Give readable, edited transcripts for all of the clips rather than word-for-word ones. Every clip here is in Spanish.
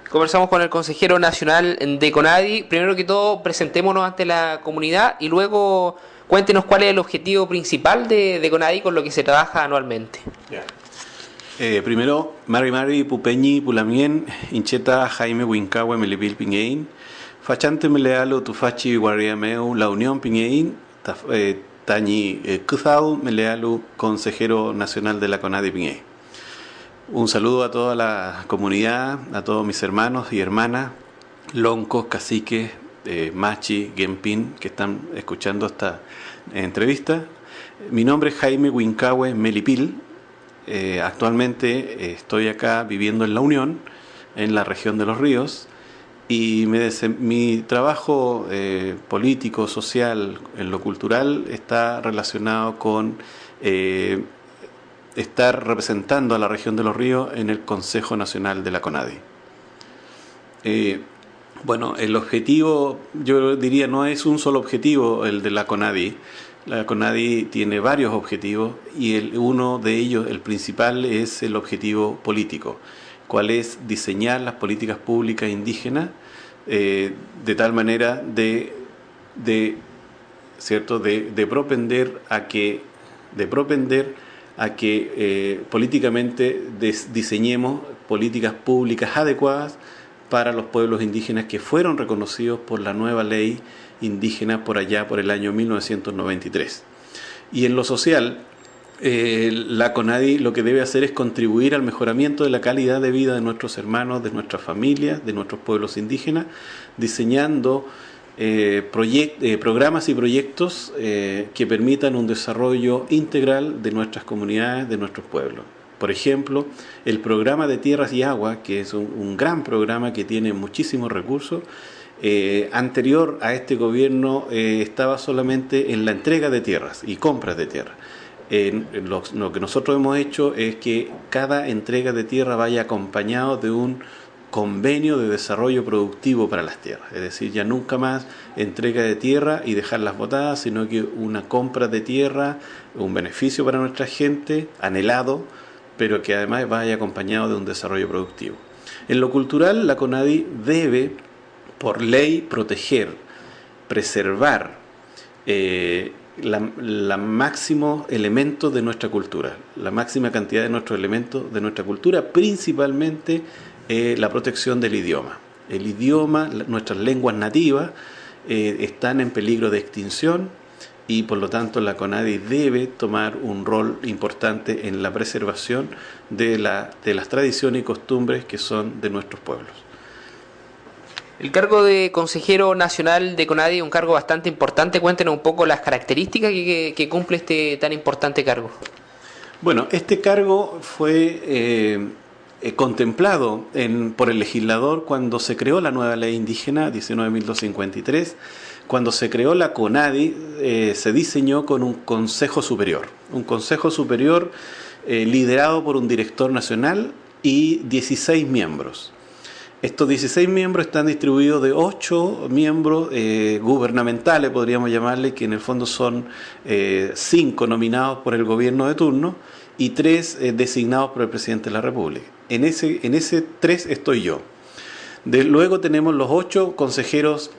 Conversamos con el consejero nacional de CONADI. Primero que todo, presentémonos ante la comunidad y luego cuéntenos cuál es el objetivo principal de CONADI con lo que se trabaja anualmente. Primero, Mari Pupeñi Pulamien, Incheta Jaime Huincahue Melipil Pinguein, Fachante Melealo Tufachi Guariameu, La Unión Pinguein, Tañi Cuzau Melealu, consejero nacional de la CONADI Pinguein. Un saludo a toda la comunidad, a todos mis hermanos y hermanas, loncos, caciques, machi, genpin, que están escuchando esta entrevista. Mi nombre es Jaime Huincahue Melipil. Actualmente estoy acá viviendo en La Unión, en la región de Los Ríos, y mi trabajo político, social, en lo cultural, está relacionado con estar representando a la región de Los Ríos en el Consejo Nacional de la CONADI. Bueno, el objetivo, yo diría, no es un solo objetivo el de la CONADI. La CONADI tiene varios objetivos y uno de ellos, el principal, es el objetivo político, cuál es diseñar las políticas públicas indígenas de tal manera de propender a que políticamente diseñemos políticas públicas adecuadas para los pueblos indígenas que fueron reconocidos por la nueva ley indígena por allá por el año 1993. Y en lo social, la CONADI lo que debe hacer es contribuir al mejoramiento de la calidad de vida de nuestros hermanos, de nuestras familias, de nuestros pueblos indígenas, diseñando programas y proyectos que permitan un desarrollo integral de nuestras comunidades, de nuestros pueblos. Por ejemplo, el programa de Tierras y Agua, que es un gran programa que tiene muchísimos recursos, anterior a este gobierno estaba solamente en la entrega de tierras y compras de tierra. Lo que nosotros hemos hecho es que cada entrega de tierra vaya acompañado de un convenio de desarrollo productivo para las tierras, es decir, ya nunca más entrega de tierra y dejarlas botadas, sino que una compra de tierra, un beneficio para nuestra gente, anhelado, pero que además vaya acompañado de un desarrollo productivo. En lo cultural, la CONADI debe, por ley, proteger, preservar la máximo elemento de nuestra cultura, la máxima cantidad de nuestros elementos de nuestra cultura, principalmente la protección del idioma. El idioma, nuestras lenguas nativas están en peligro de extinción y por lo tanto la CONADI debe tomar un rol importante en la preservación de las tradiciones y costumbres que son de nuestros pueblos. El cargo de consejero nacional de CONADI es un cargo bastante importante. Cuéntenos un poco las características que cumple este tan importante cargo. Bueno, este cargo fue contemplado por el legislador cuando se creó la nueva ley indígena 19.253. Cuando se creó la CONADI se diseñó con un consejo superior liderado por un director nacional y 16 miembros. Estos 16 miembros están distribuidos de 8 miembros gubernamentales, podríamos llamarle, que en el fondo son 5 nominados por el gobierno de turno y 3 designados por el presidente de la República. En ese 3 estoy yo. Luego tenemos los 8 consejeros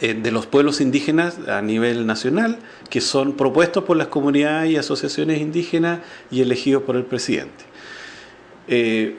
de los pueblos indígenas a nivel nacional, que son propuestos por las comunidades y asociaciones indígenas y elegidos por el presidente.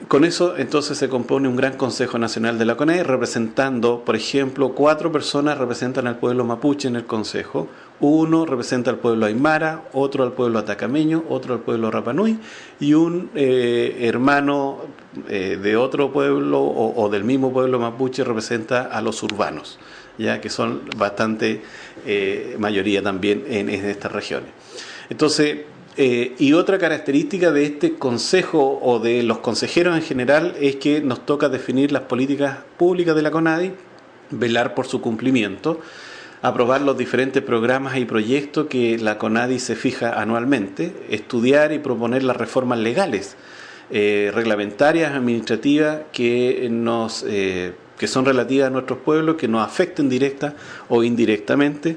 Con eso entonces se compone un gran Consejo Nacional de la CONADI representando, por ejemplo, 4 personas representan al pueblo mapuche en el Consejo, 1 representa al pueblo aymara, otro al pueblo atacameño, otro al pueblo rapanui y un hermano de otro pueblo o del mismo pueblo mapuche representa a los urbanos, ya que son bastante mayoría también en estas regiones. Entonces, y otra característica de este consejo o de los consejeros en general es que nos toca definir las políticas públicas de la CONADI, velar por su cumplimiento, aprobar los diferentes programas y proyectos que la CONADI se fija anualmente, estudiar y proponer las reformas legales, reglamentarias, administrativas que son relativas a nuestros pueblos, que nos afecten directa o indirectamente,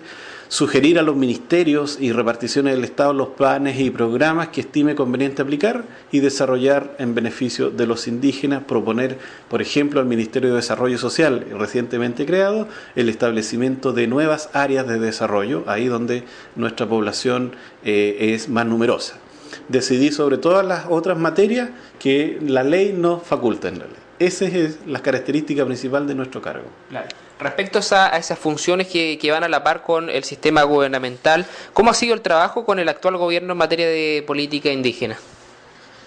sugerir a los ministerios y reparticiones del Estado los planes y programas que estime conveniente aplicar y desarrollar en beneficio de los indígenas, proponer, por ejemplo, al Ministerio de Desarrollo Social, recientemente creado, el establecimiento de nuevas áreas de desarrollo, ahí donde nuestra población es más numerosa. Decidir sobre todas las otras materias que la ley nos faculta en la ley. Esa es la característica principal de nuestro cargo. Claro. Respecto a esas funciones que van a la par con el sistema gubernamental, ¿cómo ha sido el trabajo con el actual gobierno en materia de política indígena?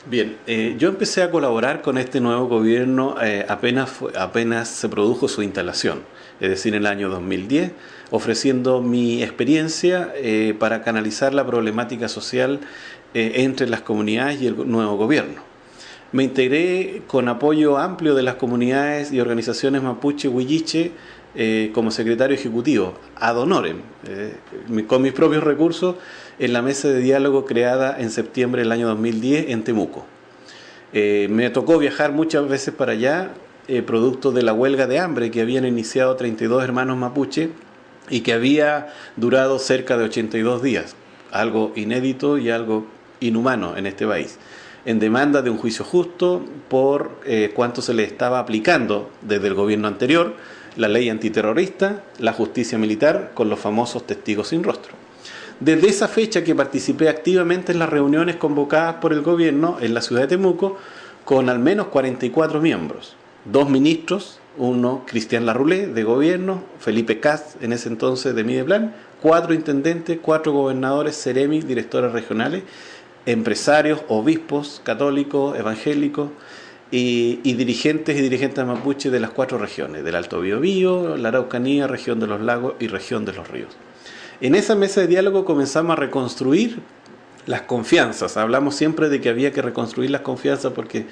Bien, yo empecé a colaborar con este nuevo gobierno apenas se produjo su instalación, es decir, en el año 2010, ofreciendo mi experiencia para canalizar la problemática social entre las comunidades y el nuevo gobierno. Me integré con apoyo amplio de las comunidades y organizaciones mapuche huilliche como secretario ejecutivo, ad honorem, con mis propios recursos, en la mesa de diálogo creada en septiembre del año 2010 en Temuco. Me tocó viajar muchas veces para allá, producto de la huelga de hambre que habían iniciado 32 hermanos mapuche y que había durado cerca de 82 días, algo inédito y algo inhumano en este país, en demanda de un juicio justo por cuánto se le estaba aplicando desde el gobierno anterior, la ley antiterrorista, la justicia militar, con los famosos testigos sin rostro. Desde esa fecha que participé activamente en las reuniones convocadas por el gobierno en la ciudad de Temuco, con al menos 44 miembros, 2 ministros, uno Cristian Larroulé de gobierno, Felipe Cast en ese entonces de Mideplan, 4 intendentes, 4 gobernadores, seremi, directores regionales, empresarios, obispos, católicos, evangélicos y dirigentes mapuche de las 4 regiones, del Alto Biobío, la Araucanía, región de los lagos y región de los ríos. En esa mesa de diálogo comenzamos a reconstruir las confianzas. Hablamos siempre de que había que reconstruir las confianzas porque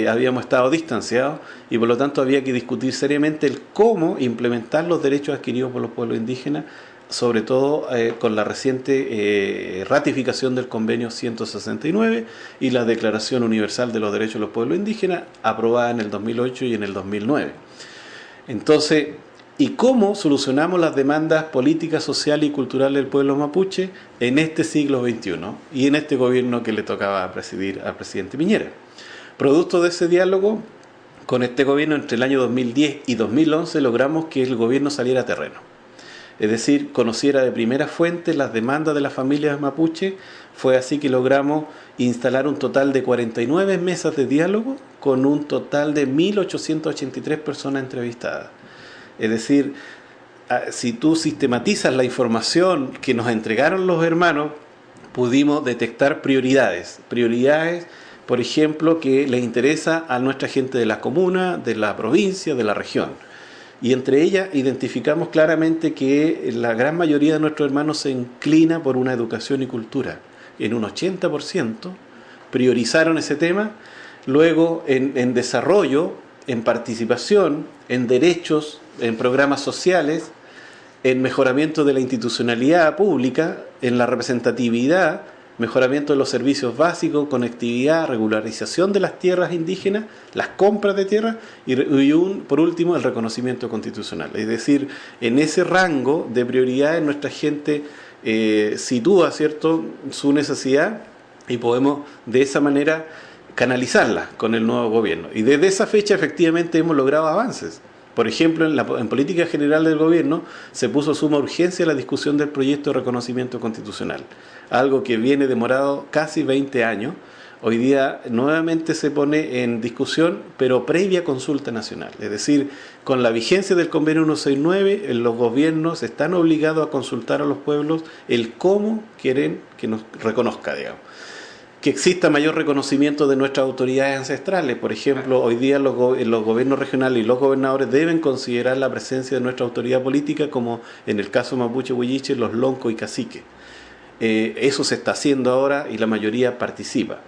habíamos estado distanciados y por lo tanto había que discutir seriamente el cómo implementar los derechos adquiridos por los pueblos indígenas, sobre todo con la reciente ratificación del convenio 169 y la Declaración Universal de los Derechos de los Pueblos Indígenas, aprobada en el 2008 y en el 2009. Entonces, ¿y cómo solucionamos las demandas políticas, sociales y culturales del pueblo mapuche en este siglo XXI y en este gobierno que le tocaba presidir al presidente Piñera? Producto de ese diálogo, con este gobierno entre el año 2010 y 2011 logramos que el gobierno saliera a terreno. Es decir, conociera de primera fuente las demandas de las familias mapuche. Fue así que logramos instalar un total de 49 mesas de diálogo con un total de 1.883 personas entrevistadas. Es decir, si tú sistematizas la información que nos entregaron los hermanos, pudimos detectar prioridades. Prioridades, por ejemplo, que les interesa a nuestra gente de la comuna, de la provincia, de la región. Y entre ellas identificamos claramente que la gran mayoría de nuestros hermanos se inclina por una educación y cultura. En un 80% priorizaron ese tema. Luego en desarrollo, en participación, en derechos, en programas sociales, en mejoramiento de la institucionalidad pública, en la representatividad, mejoramiento de los servicios básicos, conectividad, regularización de las tierras indígenas, las compras de tierras y por último, el reconocimiento constitucional. Es decir, en ese rango de prioridades nuestra gente sitúa, ¿cierto?, su necesidad y podemos de esa manera canalizarla con el nuevo gobierno. Y desde esa fecha efectivamente hemos logrado avances. Por ejemplo, en política general del gobierno se puso suma urgencia la discusión del proyecto de reconocimiento constitucional, algo que viene demorado casi 20 años. Hoy día nuevamente se pone en discusión, pero previa consulta nacional. Es decir, con la vigencia del convenio 169, los gobiernos están obligados a consultar a los pueblos el cómo quieren que nos reconozca, digamos. Que exista mayor reconocimiento de nuestras autoridades ancestrales. Por ejemplo, hoy día los gobiernos regionales y los gobernadores deben considerar la presencia de nuestra autoridad política, como en el caso mapuche huilliche, los loncos y caciques. Eso se está haciendo ahora y la mayoría participa.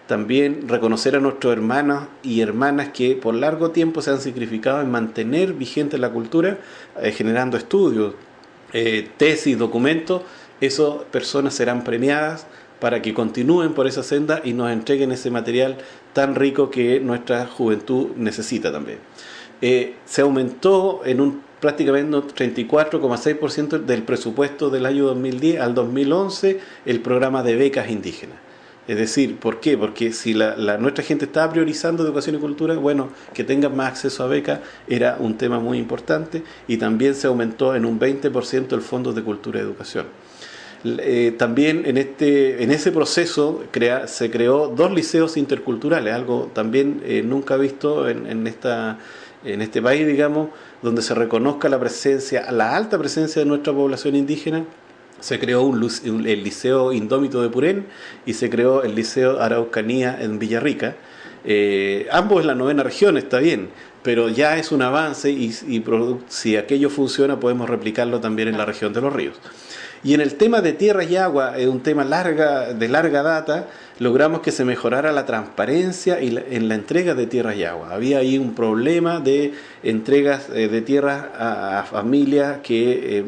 También reconocer a nuestros hermanos y hermanas que por largo tiempo se han sacrificado en mantener vigente la cultura, generando estudios, tesis, documentos. Esas personas serán premiadas para que continúen por esa senda y nos entreguen ese material tan rico que nuestra juventud necesita también. Se aumentó en un prácticamente 34,6% del presupuesto del año 2010 al 2011 el programa de becas indígenas. Es decir, ¿por qué? Porque si nuestra gente estaba priorizando educación y cultura, bueno, que tengan más acceso a becas era un tema muy importante, y también se aumentó en un 20% el Fondo de Cultura y Educación. También en ese proceso se creó 2 liceos interculturales, algo también nunca visto en este país, digamos, donde se reconozca la alta presencia de nuestra población indígena. Se creó el Liceo Indómito de Purén y se creó el Liceo Araucanía en Villarrica. Ambos en la 9ª región, está bien, pero ya es un avance, y si aquello funciona podemos replicarlo también en la región de los ríos. Y en el tema de tierras y agua, es un tema de larga data, logramos que se mejorara la transparencia en la entrega de tierras y agua. Había ahí un problema de entregas de tierras a familias que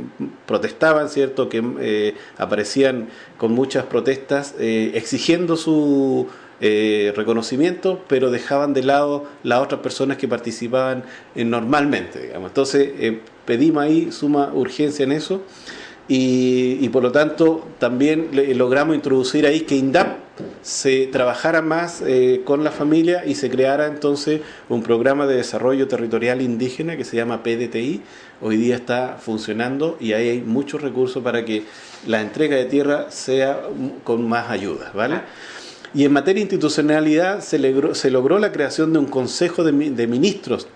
protestaban, ¿cierto? Que aparecían con muchas protestas exigiendo su reconocimiento, pero dejaban de lado las otras personas que participaban normalmente, digamos. Entonces pedimos ahí suma urgencia en eso. Y por lo tanto también logramos introducir ahí que INDAP se trabajara más con la familia, y se creara entonces un programa de desarrollo territorial indígena que se llama PDTI. Hoy día está funcionando y ahí hay muchos recursos para que la entrega de tierra sea con más ayuda, ¿vale? Y en materia de institucionalidad se logró la creación de un consejo de ministros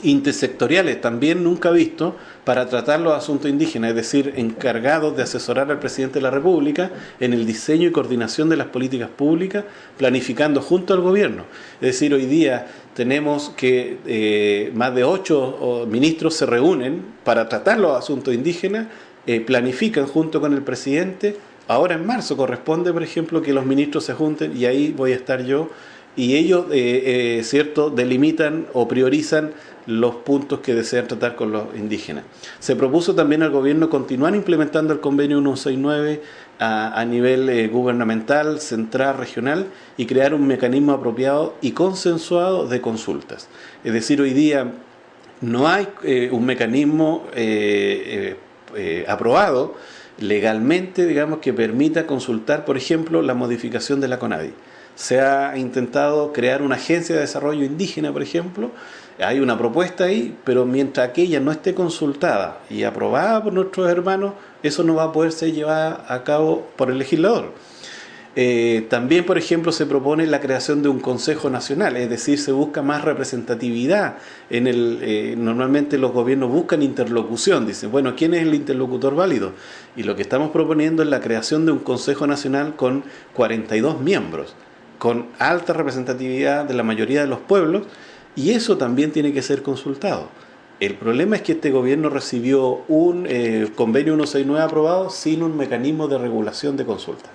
intersectoriales, también nunca visto, para tratar los asuntos indígenas, es decir, encargados de asesorar al presidente de la República en el diseño y coordinación de las políticas públicas, planificando junto al gobierno. Es decir, hoy día tenemos que más de 8 ministros se reúnen para tratar los asuntos indígenas, planifican junto con el presidente. Ahora en marzo corresponde, por ejemplo, que los ministros se junten, y ahí voy a estar yo, y ellos, ¿cierto?, delimitan o priorizan los puntos que desean tratar con los indígenas. Se propuso también al gobierno continuar implementando el convenio 169 a nivel gubernamental, central, regional, y crear un mecanismo apropiado y consensuado de consultas. Es decir, hoy día no hay un mecanismo aprobado legalmente, digamos, que permita consultar, por ejemplo, la modificación de la CONADI. Se ha intentado crear una agencia de desarrollo indígena, por ejemplo. Hay una propuesta ahí, pero mientras aquella no esté consultada y aprobada por nuestros hermanos, eso no va a poder ser llevado a cabo por el legislador. También, por ejemplo, se propone la creación de un Consejo Nacional, es decir, se busca más representatividad. Normalmente los gobiernos buscan interlocución, dicen, bueno, ¿quién es el interlocutor válido? Y lo que estamos proponiendo es la creación de un Consejo Nacional con 42 miembros, con alta representatividad de la mayoría de los pueblos, y eso también tiene que ser consultado. El problema es que este gobierno recibió un convenio 169 aprobado sin un mecanismo de regulación de consulta.